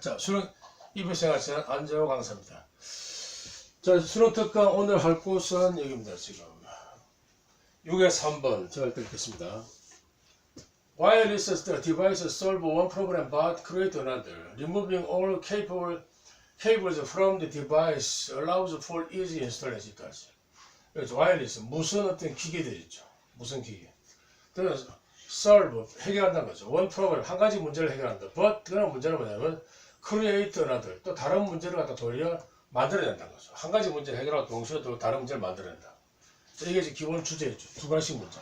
자, 수능 입시생활시간 안재호 강사입니다. 자, 수능 특강 오늘 할 곳은 여기입니다. 지금 6에 3번 제가 읽겠습니다. Wireless devices solve one problem but create another. Removing all cables from the device allows for easy installation까지. 그래서 와이어리스 무선 어떤 기기들 있죠. 무선 기기. 그래서 solve 해결한다는 거죠. one problem 한 가지 문제를 해결한다. but 그런 문제는 뭐냐면 create another 또 다른 문제를 갖다 돌려 만들어낸다는 거죠. 한 가지 문제를 해결하고 동시에 또 다른 문제를 만들어낸다. 이게 이제 기본 주제였죠. 두 가지 문제.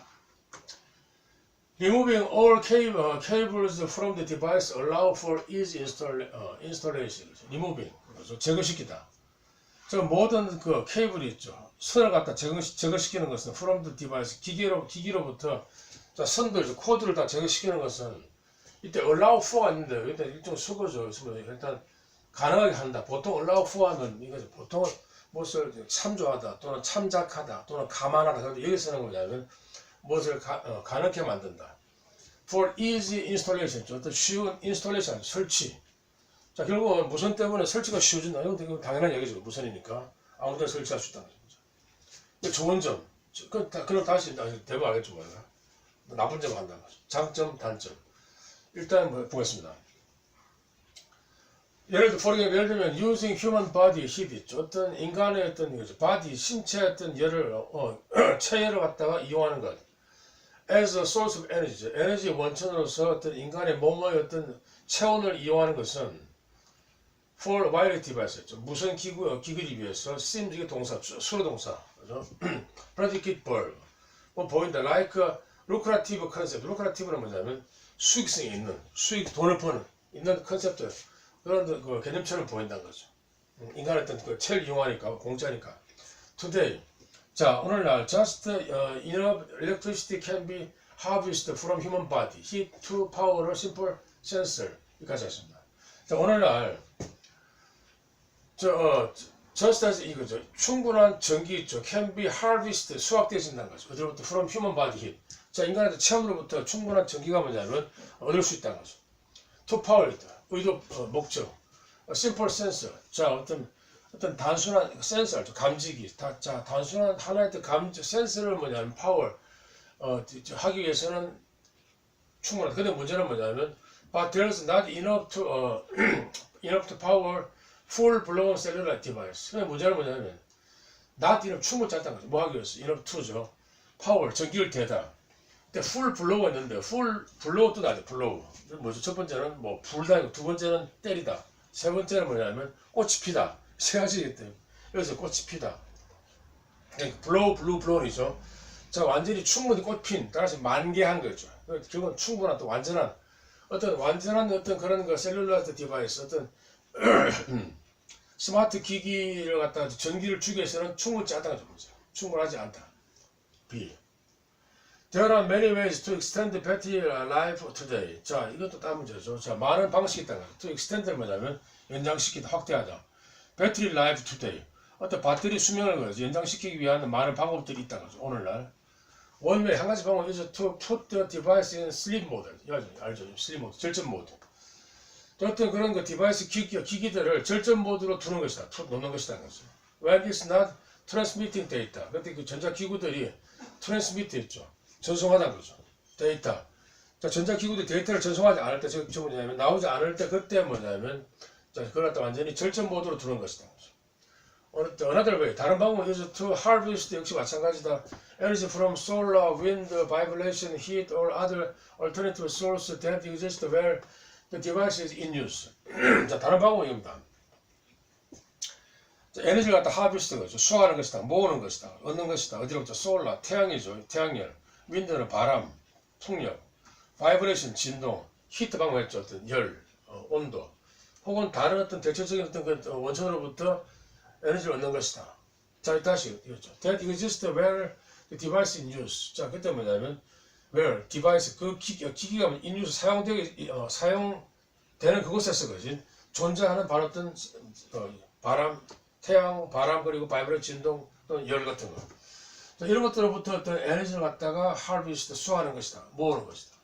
Removing all cables from the device allow for easy installation. Removing 제거시키다. 저 모든 그 케이블이 있죠. 선을 갖다 제거시키는 것은 from the device 기기로부터 자 선들 코드를 다 제거시키는 것은 이때 allow for가 있는데 일단 일종 수거죠. 일단 가능하게 한다. 보통 allow for는 이거죠. 보통 무엇을 참조하다 또는 참작하다 또는 감안하다. 그래서 여기서는 뭐냐면 무엇을 가능하게 만든다. For easy installation, 어떤 쉬운 인스톨레이션, 설치. 자, 결국은 무선 때문에 설치가 쉬워진다. 이건 당연한 얘기죠. 무선이니까 아무데나 설치할 수 있다는 거죠. 이게 좋은 점. 그럼 다시 대박 알겠죠, 뭐야. 나쁜 점 한다는 거죠. 장점, 단점. 일단 보겠습니다. 예를 들면 using human body heat 있죠. 어떤 인간의 어떤 거죠. body 신체의 어떤 열을 체열을 갖다가 이용하는 것. as a source of energy, 에너지 원천으로서 어떤 인간의 몸의 어떤 체온을 이용하는 것은 for wireless device였죠. 무선 기기를 위해서 seems 이게 동사, 수로 동사, 그죠? predicate verb. 뭐 보인다, like a lucrative concept. lucrative는 뭐냐면 수익성이 있는, 돈을 버는 있는 컨셉트 그런 그 개념처럼 보인다는 거죠. 인간의 어떤 그 체를 이용하니까 공짜니까. Today. 자, 오늘날 just enough electricity can be harvested from human body. Heat to power a simple sensor. 여기까지 하겠습니다. 자, 오늘날 just as 이거죠. 충분한 전기 있죠. can be harvested. 수확되어진다는 거죠. 어디로부터? from human body heat. 자, 인간의 체온으로부터 충분한 전기가 뭐냐면 얻을 수 있다는 거죠. to power it. 의도, 목적. a simple sensor. 자, 어떤 단순한 센서, 감지기. 자, 단순한 하나의 센서를 뭐냐면 파워 하기 위해서는 충분한. 근데 문제는 뭐냐면 but there's not enough to power full blown cellular device. 근데 문제는 뭐냐면 not enough 충분치 않다는 거죠. 뭐 하기 위해서 enough to죠. power 전기를 대다. 근데 full blow가 있는데 full blow 또 나죠. blow. 뭐죠? 첫 번째는 뭐 불다. 두 번째는 때리다. 세 번째는 뭐냐면 꽃이 피다. 세 가지이기 때문에 여기서 꽃이 피다. 블로우이죠. 자, 완전히 충분히 꽃핀, 따라서 만개한 거죠. 결국은 충분한 또 완전한 어떤 그런 거 셀룰러 디바이스, 어떤 스마트 기기를 갖다가 전기를 주기 위해서는 충분치 않다는 거죠. 충분하지 않다. B. There are many ways to extend the battery life today. 자, 이것도 다른 문제죠. 자, 많은 방식이 있다는 거죠. To extend는 뭐냐면 연장시키다, 확대하다. Battery life today. 어떤 배터리 수명을 연장시키기 위한 많은 방법들이 있다는 거죠. 오늘날. One way, 한 가지 방법은 is to put the device in sleep mode. 알죠? sleep mode, 절전 모드. 어떤 그런 그 디바이스 기기들을 절전 모드로 두는 것이다. 놓는 것이라는 거죠. When it's not transmitting data. 그때 그 전자기구들이 transmit 했죠. 전송하다는 거죠. 데이터. 자, 전자기구들이 데이터를 전송하지 않을 때, 저 뭐냐면, 나오지 않을 때, 그때 뭐냐면, 자, 그걸 갖다 완전히 절전 모드로 두는 것이다. Another way, 다른 방법은 is to harvest 역시 마찬가지다. Energy from solar, wind, vibration, heat, or other alternative source that exist where the device is in use. 자, 다른 방법은 이겁니다. 자, 에너지를 갖다 harvest하는 거죠. 수확하는 것이다. 모으는 것이다. 얻는 것이다. 어디로부터? solar, 태양이죠. 태양열. wind는 바람, 풍력. vibration, 진동. heat 방금 했죠. 어떤 열, 온도. 혹은 다른 어떤 대체적인 어떤 그 원천으로부터 에너지를 얻는 것이다. 자, 다시 이거죠. That exists where the device in use. 자, 그때 뭐냐면 where device 그 기기가 in use 사용되는 그곳에서 거지 존재하는 바로 어떤 바람, 태양, 바람 그리고 바이브레이션 진동 또는 열 같은 거. 자, 이런 것들로부터 어떤 에너지를 갖다가 harvest 수확하는 것이다. 모으는 것이다.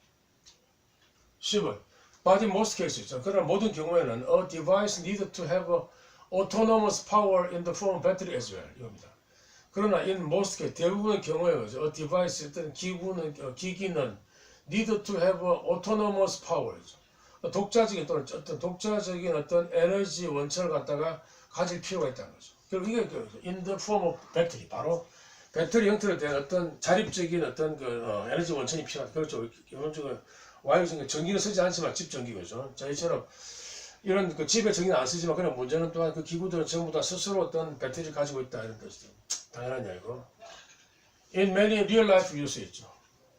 10번 But in most cases, 그러나 모든 경우에는 a device needed to have a autonomous power in the form of battery as well. 이겁니다. 그러나 in most case, 대부분의 경우에 a device, 어떤 기기는 needed to have a autonomous power. 독자적인 또는 어떤 독자적인 어떤 에너지 원천을 갖다가 가질 필요가 있다는 거죠. 그리고 이게 in the form of battery, 바로 배터리 형태로 된 어떤 자립적인 어떤 에너지 원천이 필요하다. 그렇죠. 기본적으로 와이어적인 전기는 쓰지 않지만 집 전기거죠. 자, 이처럼 이런 집에 전기는 안 쓰지만 그런 문제는 또한 그 기구들은 전부 다 스스로 어떤 배터리를 가지고 있다 이런 뜻이죠. 당연한 이야기고. In many real life usage.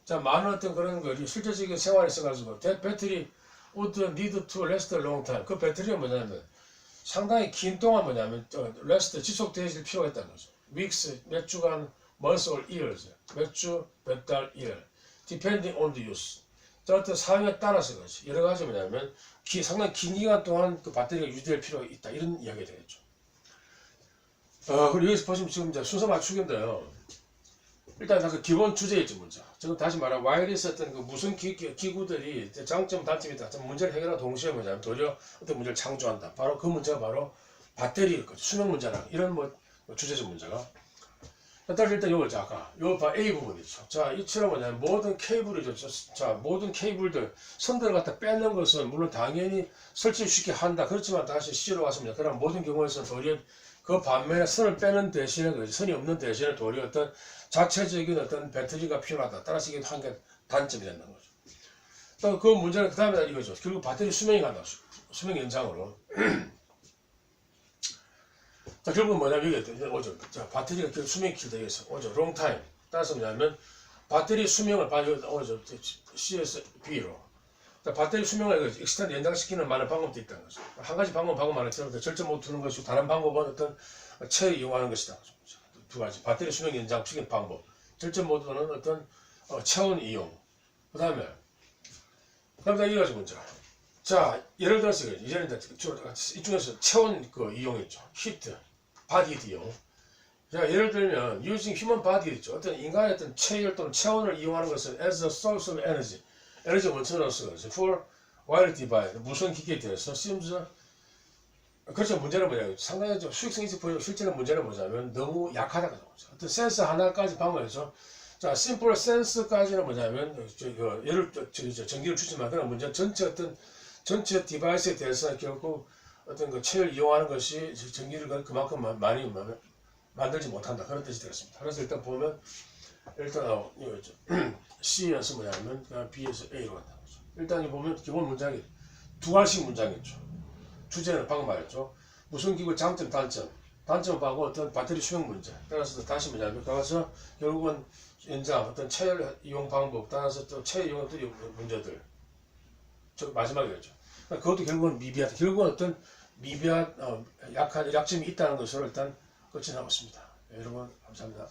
자, 많은 어떤 그런 거 실제적인 생활에 써가지고 that battery would need to last a long time. 그 배터리가 뭐냐면 상당히 긴 동안 뭐냐면 last 지속되어질 필요가 있다는 거죠. weeks 몇 주간, months or years 몇 주, 몇 달, 일 depending on the use. 자, 어떤 사용에 따라서 그렇지. 여러 가지 뭐냐면 상당히 긴 기간 동안 그 배터리가 유지될 필요가 있다 이런 이야기가 되겠죠. 그리고 여기서 보시면 지금 이제 순서 맞추기인데요. 일단 그 기본 주제 있죠, 문제. 지금 다시 말하면 와이어리스 어떤 그 무슨 기구들이 장점, 단점이 있다. 문제를 해결하는 동시에 뭐냐면 도리어 어떤 문제를 창조한다. 바로 그 문제가 바로 배터리일 거죠. 수명 문제랑 이런 주제적 문제가. 일단 요거 아까 요 A 부분이죠. 자, 이처럼 뭐냐면 모든 케이블이죠. 자, 모든 케이블들 선들을 갖다 빼는 것은 물론 당연히 설치 쉽게 한다. 그렇지만 다시 C로 왔습니다. 그럼 모든 경우에서는 도리어 그 반면에 선을 빼는 대신에 선이 없는 대신에 도리어 어떤 자체적인 어떤 배터리가 필요하다. 따라서 이게 한 개 단점이 된다는 거죠. 또 그 문제는 그 다음에 이거죠. 결국 배터리 수명이 간다. 수명 연장으로. 자, 결국은 뭐냐면 이게 오죠. 자, 배터리가 수명이 길다 해서 오죠. long time. 따라서 뭐냐면 배터리 수명을 오죠. CSB로. 자, 배터리 수명을 익스텐드 연장시키는 많은 방법도 있다는 거죠. 한 가지 방법은 많은 절전 모드 두는 것이고 다른 방법은 어떤 체를 이용하는 것이다. 두 가지. 배터리 수명 연장시키는 방법. 절전 모드는 어떤 체온 이용. 그 다음에 이거지 문제. 자, 예를 들어서 이제는 이쪽에서 체온 이용했죠. 히트, 바디 이용. 자, 예를 들면 using human body 있죠. 어떤 인간의 어떤 체열 또는 체온을 이용하는 것은 as a source of energy. 에너지 원천으로서 for wire device 무선 기기에 대해서 seems 그렇죠. 문제는 뭐냐, 상당히 좀 수익성이 있어 보이고 실제는 문제는 뭐냐면 너무 약하다는 거죠. 어떤 센서 하나까지 방어해서 자, 심플 센스까지는 뭐냐면 예를 전기를 주지만 그런 문제는 전체 디바이스에 대해서 결국 어떤 그 체를 이용하는 것이 전기를 그만큼 많이 만들지 못한다 그런 뜻이 되겠습니다. 그래서 일단 보면 일단 이거죠. C에서 뭐냐면 B에서 A로 간다는 거죠. 일단 이 보면 기본 문장이 두 가지 문장이죠. 주제는 방금 말했죠. 무슨 기구 장점, 단점. 단점은 바로 어떤 배터리 수명 문제. 따라서 다시 뭐냐면 따라서 결국은 연장, 어떤 체열 이용 방법, 따라서 또 체열 이용 문제들. 마지막이었죠. 그것도 결국은 미비하다. 결국은 어떤 미비한 약점이 있다는 것으로 일단 끝이 나고 있습니다. 여러분 감사합니다.